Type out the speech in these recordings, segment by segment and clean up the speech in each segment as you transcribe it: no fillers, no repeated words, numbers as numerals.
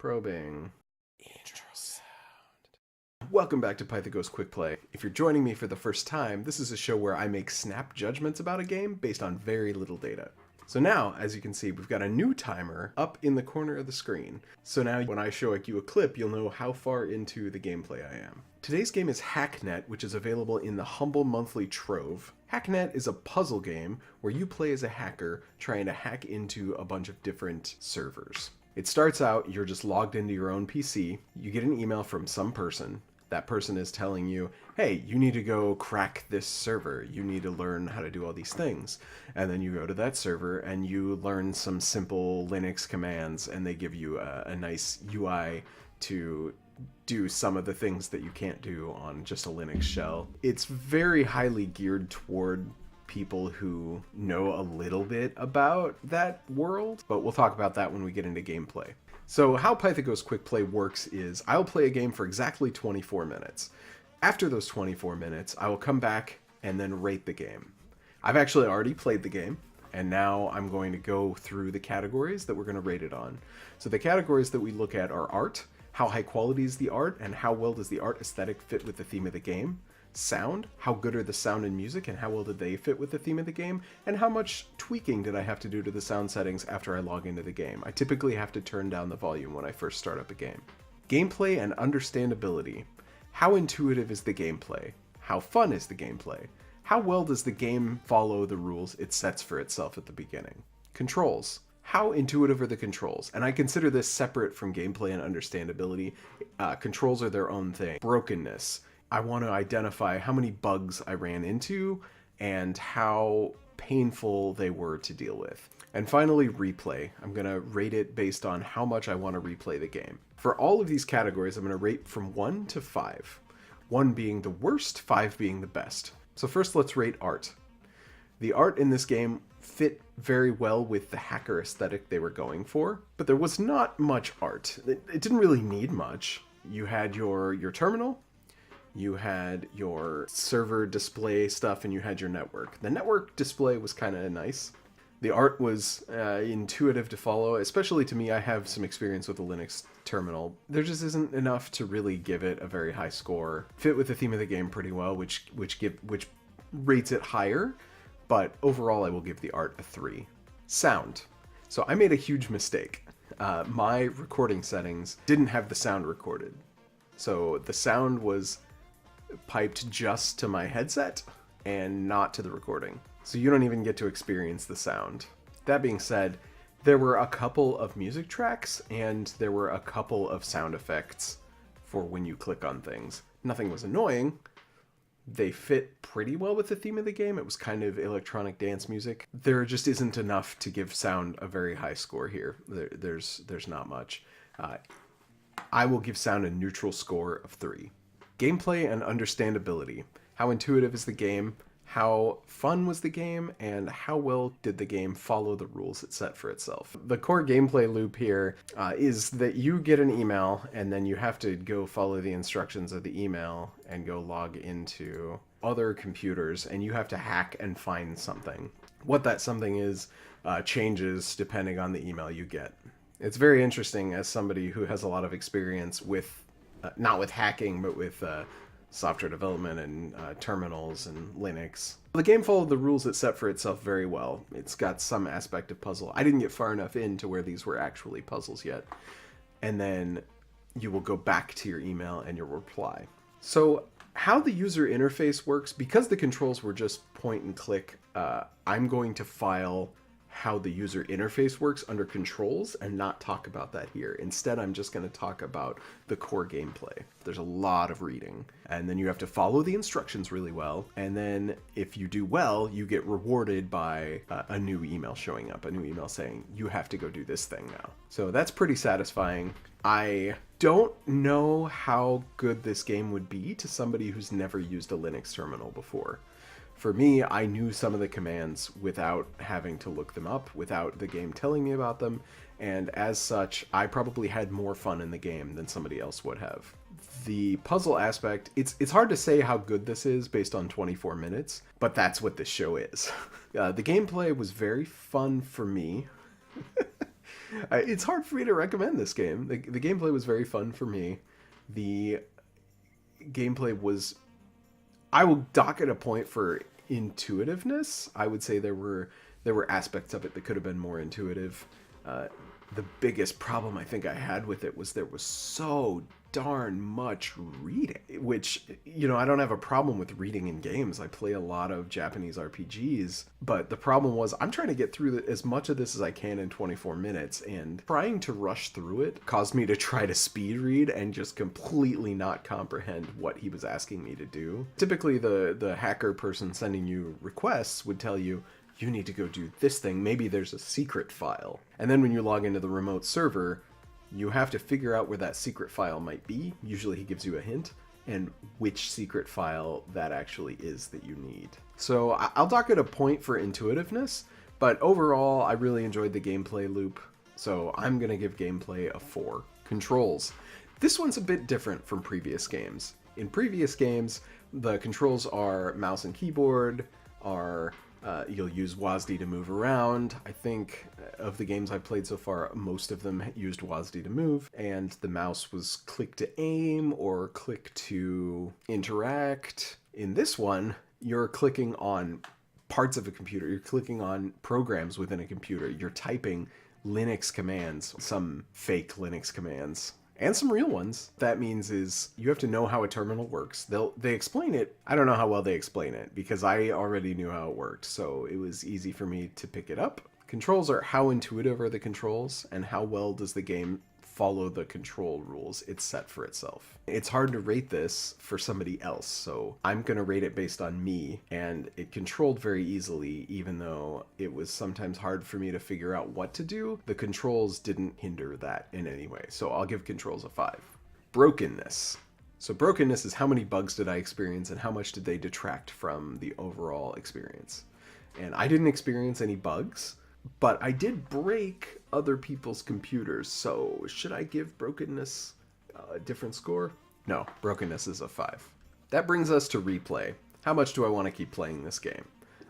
Probing. Intro sound. Welcome back to Pythagos QuickPlay. If you're joining me for the first time, this is a show where I make snap judgments about a game based on very little data. So now, as you can see, we've got a new timer up in the corner of the screen. So now when I show you a clip, you'll know how far into the gameplay I am. Today's game is Hacknet, which is available in the Humble Monthly Trove. Hacknet is a puzzle game where you play as a hacker trying to hack into a bunch of different servers. It starts out, you're just logged into your own PC, you get an email from some person. That person is telling you, hey, you need to go crack this server. You need to learn how to do all these things. And then you go to that server and you learn some simple Linux commands and they give you a nice UI to do some of the things that you can't do on just a Linux shell. It's very highly geared toward people who know a little bit about that world, but we'll talk about that when we get into gameplay. So how Pythagos QuickPlay works is I'll play a game for exactly 24 minutes. After those 24 minutes, I will come back and then rate the game. I've actually already played the game, and now I'm going to go through the categories that we're going to rate it on. So the categories that we look at are art, how high quality is the art, and how well does the art aesthetic fit with the theme of the game. Sound, how good are the sound and music and how well did they fit with the theme of the game, and how much tweaking did I have to do to the sound settings after I log into the game. I typically have to turn down the volume when I first start up a game. Gameplay and understandability. How intuitive is the gameplay? How fun is the gameplay? How well does the game follow the rules it sets for itself at the beginning? Controls. How intuitive are the controls? And I consider this separate from gameplay and understandability. Controls are their own thing. Brokenness. I want to identify how many bugs I ran into and how painful they were to deal with. And finally, replay. I'm going to rate it based on how much I want to replay the game. For all of these categories, I'm going to rate from 1 to 5. 1 being the worst, 5 being the best. So first, let's rate art. The art in this game fit very well with the hacker aesthetic they were going for, but there was not much art. It didn't really need much. You had your terminal, you had your server display stuff, and you had your network. The network display was kind of nice. The art was intuitive to follow, especially to me. I have some experience with the Linux terminal. There just isn't enough to really give it a very high score. Fit with the theme of the game pretty well, which rates it higher, but overall I will give the art a 3. Sound. So I made a huge mistake. My recording settings didn't have the sound recorded. So the sound was piped just to my headset and not to the recording. So you don't even get to experience the sound. That being said, there were a couple of music tracks and there were a couple of sound effects for when you click on things. Nothing was annoying. They fit pretty well with the theme of the game. It was kind of electronic dance music. There just isn't enough to give sound a very high score here. There's not much. I will give sound a neutral score of 3. Gameplay and understandability. How intuitive is the game? How fun was the game? And how well did the game follow the rules it set for itself? The core gameplay loop here is that you get an email and then you have to go follow the instructions of the email and go log into other computers, and you have to hack and find something. What that something is changes depending on the email you get. It's very interesting as somebody who has a lot of experience with not with hacking, but with software development and terminals and Linux. The game followed the rules it set for itself very well. It's got some aspect of puzzle. I didn't get far enough in to where these were actually puzzles yet. And then you will go back to your email and your reply. So how the user interface works, because the controls were just point and click, I'm going to file how the user interface works under controls and not talk about that here. Instead, I'm just going to talk about the core gameplay. There's a lot of reading, and then you have to follow the instructions really well, and then if you do well, you get rewarded by a new email showing up, a new email saying, you have to go do this thing now. So that's pretty satisfying. I don't know how good this game would be to somebody who's never used a Linux terminal before. For me, I knew some of the commands without having to look them up, without the game telling me about them, and as such, I probably had more fun in the game than somebody else would have. The puzzle aspect, it's hard to say how good this is based on 24 minutes, but that's what this show is. The gameplay was very fun for me. It's hard for me to recommend this game. The gameplay was very fun for me. The gameplay was, I will dock it a point for intuitiveness. I would say there were aspects of it that could have been more intuitive. The biggest problem I think I had with it was there was so darn much reading, which, I don't have a problem with reading in games. I play a lot of Japanese RPGs, but the problem was I'm trying to get through as much of this as I can in 24 minutes, and trying to rush through it caused me to try to speed read and just completely not comprehend what he was asking me to do. Typically, the hacker person sending you requests would tell you, you need to go do this thing. Maybe there's a secret file. And then when you log into the remote server, you have to figure out where that secret file might be. Usually he gives you a hint, and which secret file that actually is that you need. So I'll dock it a point for intuitiveness, but overall I really enjoyed the gameplay loop. So I'm going to give gameplay a 4. Controls. This one's a bit different from previous games. In previous games, the controls are mouse and keyboard, you'll use WASD to move around. I think of the games I've played so far, most of them used WASD to move, and the mouse was click to aim or click to interact. In this one, you're clicking on parts of a computer. You're clicking on programs within a computer. You're typing Linux commands, some fake Linux commands, and some real ones. That means is you have to know how a terminal works. They explain it. I don't know how well they explain it because I already knew how it worked, so it was easy for me to pick it up. Controls are how intuitive are the controls and how well does the game follow the control rules it's set for itself. It's hard to rate this for somebody else, so I'm going to rate it based on me, and it controlled very easily, even though it was sometimes hard for me to figure out what to do. The controls didn't hinder that in any way, so I'll give controls a 5. Brokenness. So brokenness is how many bugs did I experience and how much did they detract from the overall experience. And I didn't experience any bugs, but I did break other people's computers, so should I give brokenness a different score? No, brokenness is a 5. That brings us to replay. How much do I want to keep playing this game?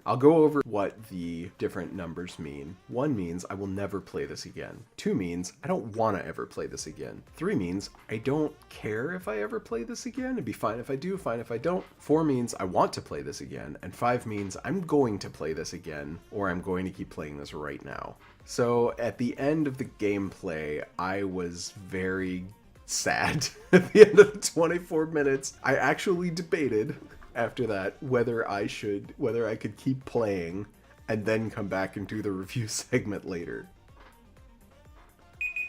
I'll go over what the different numbers mean. 1 means I will never play this again. 2 means I don't want to ever play this again. 3 means I don't care if I ever play this again. It'd be fine if I do, fine if I don't. 4 means I want to play this again. And 5 means I'm going to play this again, or I'm going to keep playing this right now. So at the end of the gameplay, I was very sad. At the end of the 24 minutes, I actually debated after that whether I could keep playing and then come back and do the review segment later.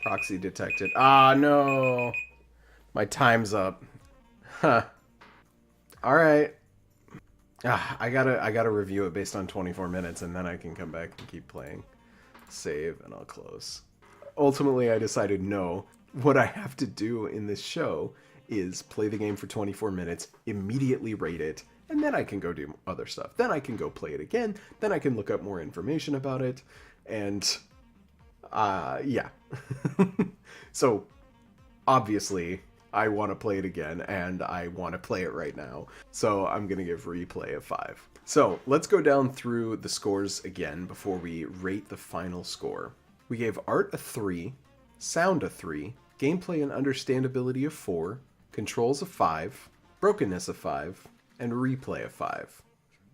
Proxy detected. Ah, no. My time's up. Huh. Alright. I gotta review it based on 24 minutes and then I can come back and keep playing. Save and I'll close. Ultimately, I decided no. What I have to do in this show is play the game for 24 minutes, immediately rate it, and then I can go do other stuff. Then I can go play it again, then I can look up more information about it, and yeah. So, obviously, I want to play it again, and I want to play it right now, so I'm going to give replay a 5. So, let's go down through the scores again before we rate the final score. We gave art a 3, sound a 3, gameplay and understandability a 4, controls a 5, brokenness a 5, and replay a 5.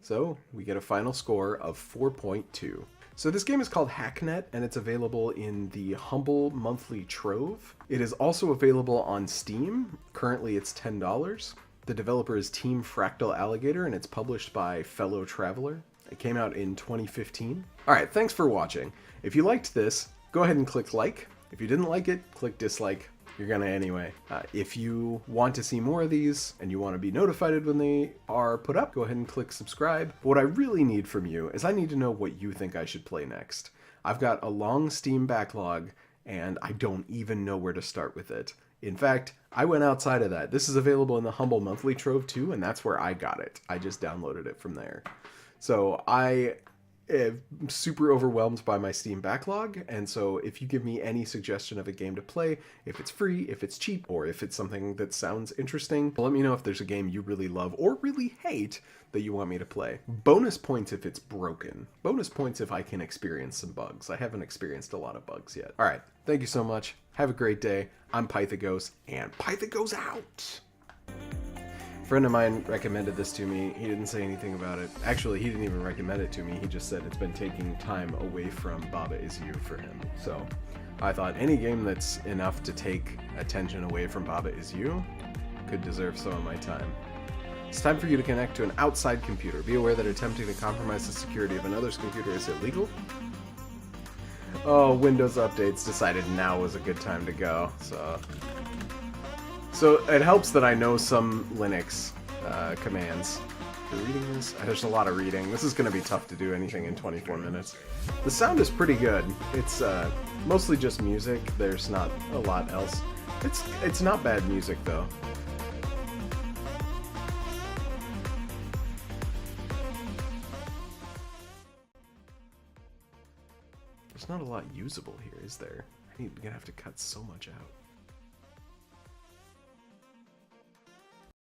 So we get a final score of 4.2. So this game is called Hacknet, and it's available in the Humble Monthly Trove. It is also available on Steam. Currently it's $10. The developer is Team Fractal Alligator, and it's published by Fellow Traveler. It came out in 2015. Alright, thanks for watching. If you liked this, go ahead and click like. If you didn't like it, click dislike. You're gonna anyway. If you want to see more of these and you want to be notified when they are put up, go ahead and click subscribe. What I really need from you is I need to know what you think I should play next. I've got a long Steam backlog and I don't even know where to start with it. In fact, I went outside of that. This is available in the Humble Monthly Trove too, and that's where I got it. I just downloaded it from there. So I super overwhelmed by my Steam backlog, and so if you give me any suggestion of a game to play, if it's free, if it's cheap, or if it's something that sounds interesting, let me know if there's a game you really love or really hate that you want me to play. Bonus points if it's broken. Bonus points if I can experience some bugs. I haven't experienced a lot of bugs yet. All right, thank you so much. Have a great day. I'm Pythagos, and Pythagos out! A friend of mine recommended this to me. He didn't say anything about it. Actually, he didn't even recommend it to me. He just said it's been taking time away from Baba Is You for him. So I thought any game that's enough to take attention away from Baba Is You could deserve some of my time. It's time for you to connect to an outside computer. Be aware that attempting to compromise the security of another's computer is illegal. Oh, Windows updates decided now was a good time to go. So it helps that I know some Linux commands. You're reading this? There's a lot of reading. This is going to be tough to do anything in 24 minutes. The sound is pretty good. It's mostly just music. There's not a lot else. It's not bad music though. There's not a lot usable here, is there? I'm gonna have to cut so much out.